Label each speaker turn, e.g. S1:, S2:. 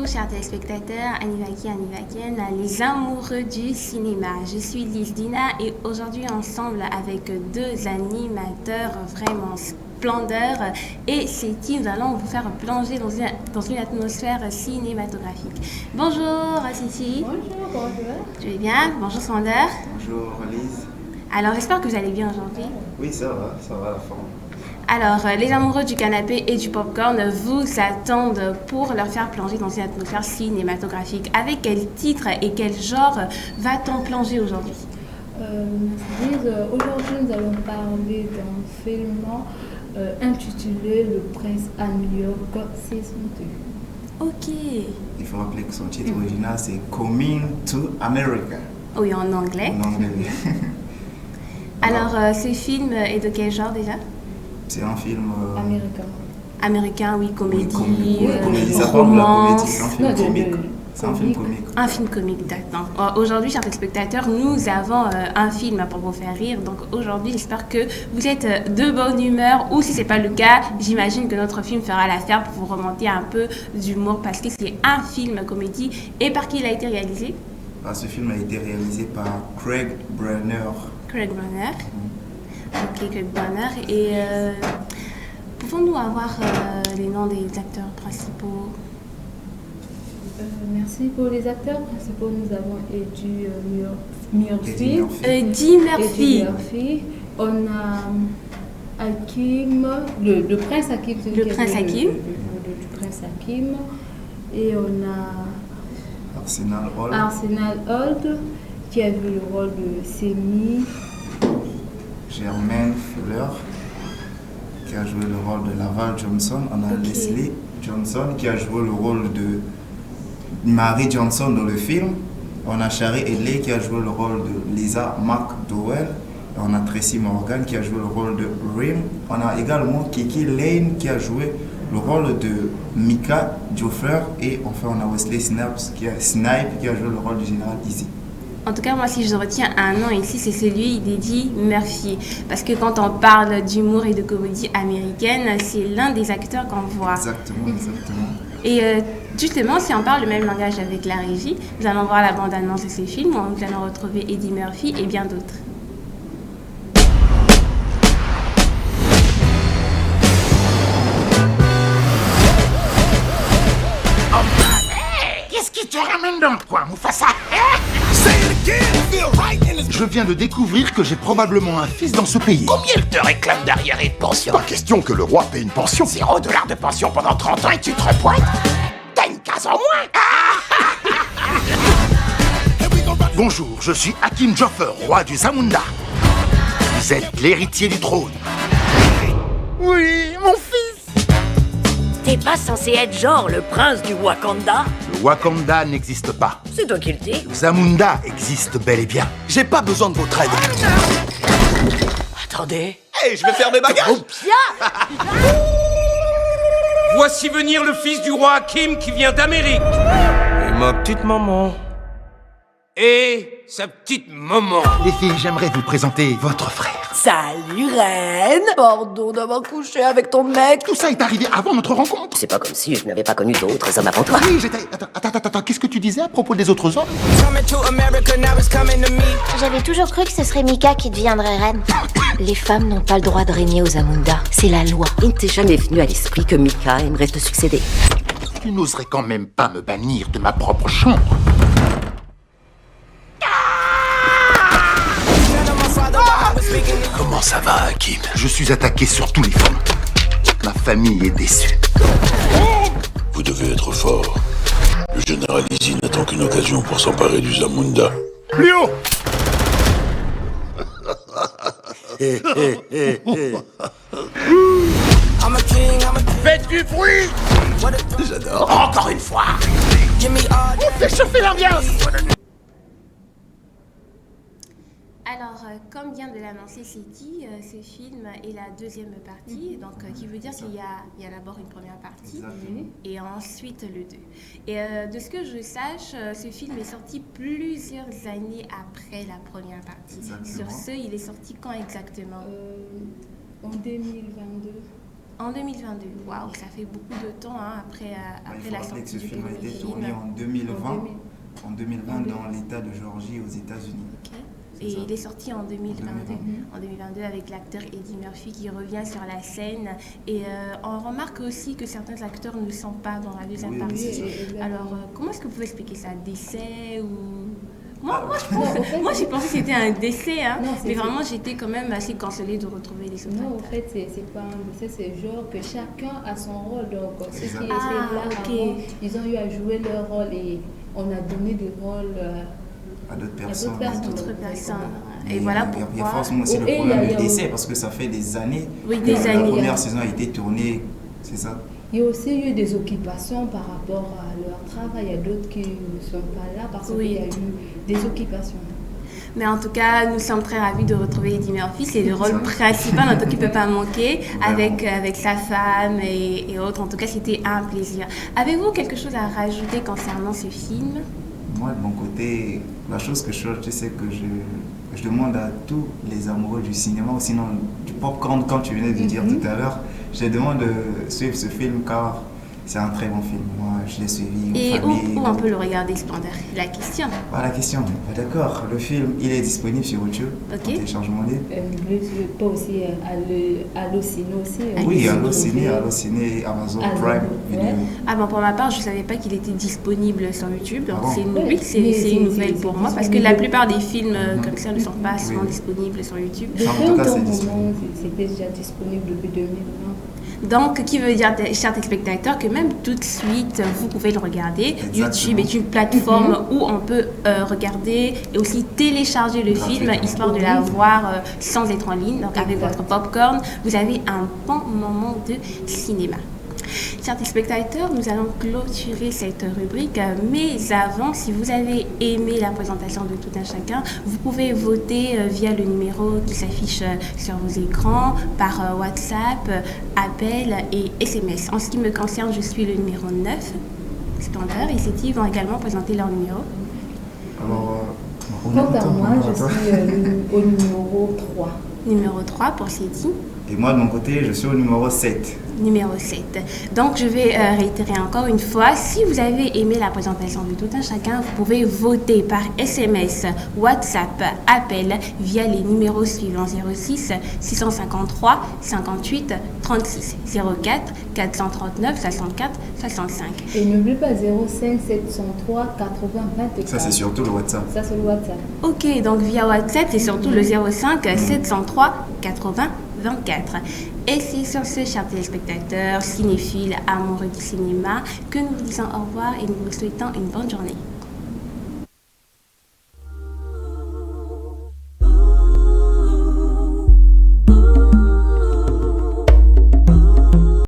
S1: chers téléspectateurs, Anivaki, Anivakiennes, les amoureux du cinéma. Je suis Lise Dina et aujourd'hui ensemble avec deux animateurs vraiment splendeurs et Céti, nous allons vous faire plonger dans une atmosphère cinématographique. Bonjour Céti.
S2: Bonjour, bonjour.
S1: Tu vas bien? Bonjour Splendeur.
S3: Bonjour Lise.
S1: Alors j'espère que vous allez bien aujourd'hui.
S3: Oui, ça va à la forme.
S1: Alors, les amoureux du canapé et du popcorn vous attendent pour leur faire plonger dans une atmosphère cinématographique. Avec quel titre et quel genre va-t-on plonger aujourd'hui?
S2: Aujourd'hui, nous allons parler d'un film intitulé Le Prince à New York, saison 2.
S1: Ok.
S3: Il faut rappeler que son titre original c'est Coming to America.
S1: Oui, en anglais.
S3: En anglais.
S1: Alors, ce film est de quel genre déjà?
S3: C'est un film
S1: Américain, oui, comédie,
S3: comédie. Ça parle de la comédie,
S1: romance.
S3: c'est un film comique. C'est un film comique.
S1: Un film comique, d'accord. Aujourd'hui, chers spectateurs, nous avons un film pour vous faire rire. Donc aujourd'hui, j'espère que vous êtes de bonne humeur. Ou si ce n'est pas le cas, j'imagine que notre film fera l'affaire pour vous remonter un peu d'humour parce que c'est un film comédie. Et par qui il a été réalisé?
S3: Ce film a été réalisé par Craig Brunner.
S1: Craig Brunner. Ok, Craig Brunner. Et pouvons-nous avoir les noms des acteurs principaux?
S2: Merci. Pour les acteurs principaux, nous avons Eddie Murphy.
S1: Eddie Murphy.
S2: On a Hakim, le prince Hakim.
S1: Le prince Hakim.
S2: Le prince Hakim. Et on a Arsenal Holt, qui a joué le rôle de Semi.
S3: Jermaine Fuller, qui a joué le rôle de Laval Johnson. On a Leslie Johnson, qui a joué le rôle de Mary Johnson dans le film. On a Shari Edley, qui a joué le rôle de Lisa McDowell. Et on a Tracy Morgan, qui a joué le rôle de Rim. On a également Kiki Lane, qui a joué le rôle de Mika Joffer. Et enfin, on a Wesley Snipes, qui a joué le rôle du général Easy.
S1: En tout cas, moi, si je retiens un nom ici, c'est celui d'Eddie Murphy. Parce que quand on parle d'humour et de comédie américaine, c'est l'un des acteurs qu'on voit.
S3: Exactement.
S1: Et justement, si on parle le même langage avec la régie, nous allons voir la bande-annonce de ce film où nous allons retrouver Eddie Murphy et bien d'autres.
S4: Qu'est-ce qui te ramène dans le coin, Mufasa?
S5: Je viens de découvrir que j'ai probablement un fils dans ce pays.
S4: Combien il te réclame d'arrière et de pension?
S5: Pas question que le roi paie une pension.
S4: $0 de pension pendant 30 ans et tu te repointes? T'as une case en moins?
S5: Bonjour, je suis Hakim Joffer, roi du Zamunda. Vous êtes l'héritier du trône.
S4: Oui, mon fils!
S6: T'es pas censé être genre le prince du Wakanda?
S5: Le Wakanda n'existe pas.
S6: C'est toi qui le dis.
S5: Le Zamunda existe bel et bien. J'ai pas besoin de votre aide.
S6: Attendez.
S5: Hey, je vais faire mes bagages.
S7: Voici venir le fils du roi Hakim qui vient d'Amérique. Et ma petite maman. Et sa petite maman.
S5: Les filles, j'aimerais vous présenter votre frère.
S6: Salut reine. Pardon d'avoir couché avec ton mec.
S5: Tout ça est arrivé avant notre rencontre.
S6: C'est pas comme si je n'avais pas connu d'autres hommes avant toi.
S5: Oui, j'étais... Attends, qu'est-ce que tu disais à propos des autres hommes?
S8: J'avais toujours cru que ce serait Mika qui deviendrait reine. Les femmes n'ont pas le droit de régner aux Zamunda. C'est la loi.
S6: Il ne t'est jamais venu à l'esprit que Mika aimerait te succéder.
S5: Tu n'oserais quand même pas me bannir de ma propre chambre. Comment ça va, Hakim? Je suis attaqué sur tous les fronts. Ma famille est déçue.
S9: Vous devez être fort. Le général Izzy n'attend qu'une occasion pour s'emparer du Zamunda.
S5: Plus haut!
S4: Faites du bruit!
S5: J'adore.
S4: Encore une fois! On fait chauffer l'ambiance!
S1: Alors, comme vient de l'annoncer Céti, ce film est la deuxième partie, donc qui veut dire qu'il y a d'abord une première partie et ensuite le 2. Et de ce que je sache, ce film est sorti plusieurs années après la première partie. Sur ce, il est sorti quand exactement?
S2: En 2022.
S1: En 2022, waouh, ça fait beaucoup de temps après la sortie
S3: que ce
S1: du
S3: film a été tourné en 2020 dans l'État de Géorgie aux États-Unis.
S1: Okay. Et il est sorti en 2022. En 2022 avec l'acteur Eddie Murphy qui revient sur la scène. Et on remarque aussi que certains acteurs ne sont pas dans la deuxième partie. Alors, comment est-ce que vous pouvez expliquer ça? Décès ou... Moi, j'ai pensé que c'était un décès, hein, mais vraiment, j'étais quand même assez consolée de retrouver les sous-titres.
S2: Non, en fait, c'est pas un décès, c'est genre que chacun a son rôle. Donc, ceux qui étaient là avant, ils ont eu à jouer leur rôle et on a donné des rôles
S3: à d'autres personnes.
S1: Et voilà pourquoi.
S3: Il y a forcément aussi le problème du décès, parce que ça fait des années que la première saison a été tournée, c'est ça?
S2: Il y a aussi eu des occupations par rapport à leur travail. Il y a d'autres qui ne sont pas là parce qu'il y a eu des occupations.
S1: Mais en tout cas, nous sommes très ravis de retrouver Eddie Murphy. C'est le rôle principal, qui ne peut pas manquer, avec sa femme et autres. En tout cas, c'était un plaisir. Avez-vous quelque chose à rajouter concernant ce film?
S3: Moi, de mon côté, la chose que je sais que je demande à tous les amoureux du cinéma, ou sinon du popcorn, comme tu venais de dire tout à l'heure, je demande de suivre ce film car c'est un très bon film. Moi, je l'ai suivi.
S1: Et où on peut le regarder, Splendeur? La question.
S3: La question. D'accord. Le film, il est disponible sur YouTube. En téléchargement libre.
S2: Pas aussi Allociné aussi.
S3: Oui, Allociné, Amazon Prime Video.
S1: Pour ma part, je ne savais pas qu'il était disponible sur YouTube. Donc c'est une nouvelle pour moi parce que la plupart des films comme ça ne sont pas souvent disponibles sur YouTube.
S2: En tout cas, c'était déjà disponible depuis 2020.
S1: Donc, qui veut dire, chers téléspectateurs, que même tout de suite, vous pouvez le regarder. Exactement. YouTube est une plateforme où on peut regarder et aussi télécharger le film, histoire de l'avoir sans être en ligne. Donc, avec votre popcorn, vous avez un bon moment de cinéma. Chers téléspectateurs, nous allons clôturer cette rubrique, mais avant, si vous avez aimé la présentation de Tout un chacun, vous pouvez voter via le numéro qui s'affiche sur vos écrans, par WhatsApp, appel et SMS. En ce qui me concerne, je suis le numéro 9, Splendeur, et Séti vont également présenter leur numéro.
S3: Alors,
S2: quant à moi, je suis au numéro 3.
S1: Numéro 3 pour Séti.
S3: Et moi, de mon côté, je suis au numéro 7.
S1: Numéro 7. Donc, je vais réitérer encore une fois. Si vous avez aimé la présentation de Tout un chacun, vous pouvez voter par SMS, WhatsApp, appel via les numéros suivants 06 653 58 36 04 439 64 65.
S2: Et n'oublie pas 05 703 80 24.
S3: Ça, c'est surtout le WhatsApp.
S2: Ça, c'est le WhatsApp.
S1: Ok, donc via WhatsApp, c'est surtout le 05 703 80 24. Et c'est sur ce, chers téléspectateurs, cinéphiles, amoureux du cinéma, que nous vous disons au revoir et nous vous souhaitons une bonne journée.